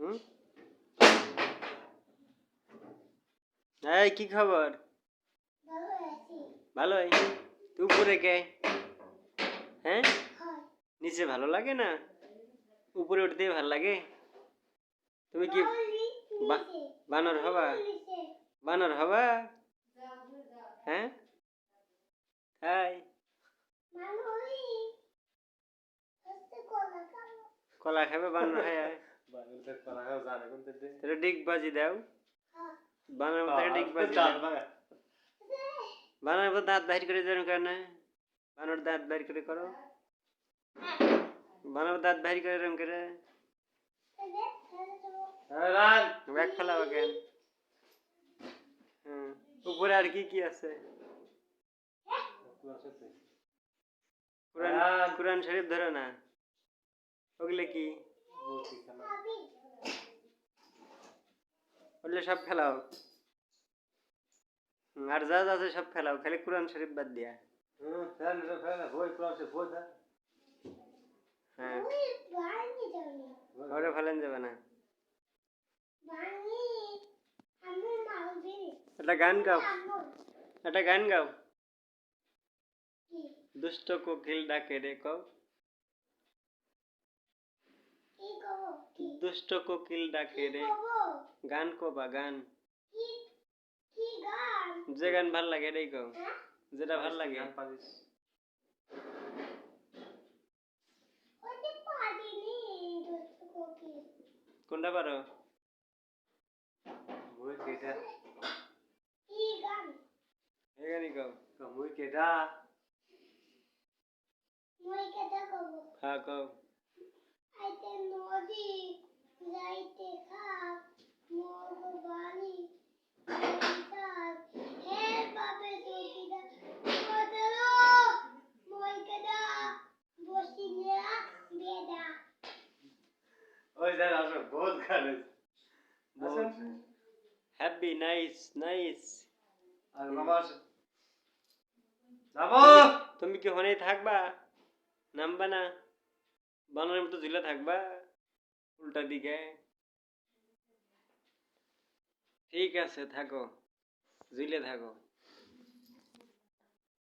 হুম? এই কি খবর? ভালোই। তুই উপরে কে? হ্যাঁ, নিচে ভালো লাগে না? উপরে উঠতে ভালো লাগে? তুমি কি বানর হবা? বানর হবা? হ্যাঁ, তাই কলা খাবে বানর হ্যাঁ? তাহলে ডিগ বাজি দাও। বানর থেকে ডিগ বাজি দাও। বানর দাঁত বাহির করে যেন কেন? বানর দাঁত বাহির করে করো। বানর দাঁত বাহির করে এরকম করে। ব্যাগ ফেলাবো কেন? উপরে আর কি কি আছে? কুরআন শরীফ ধরো না, ওগুলো কি? ওগুলো সব ফেলাও। আর যা যা আছে সব ফেলাও, খালি কুরআন শরীফ বাদ দিয়া। হ্যাঁ, ওটা ফেলেন যাবে না। একটা গান গাও, একটা গান গাও। দুষ্ট কোকিল ডাকে রে কও। দুষ্ট কোকিল ডাকে রে। গান কবা গান, যে গান ভাল লাগে এটাই কও, যেটা ভাল লাগে। কোনটা পারো? এই গানই কও। হ্যাঁ কও। Happy nice nice. তুমি কি হনেই থাকবা, নামবা না? বানরের মতো ঝুলে থাকবা উল্টা দিকে? ঠিক আছে থাকো, ঝুলে থাকো।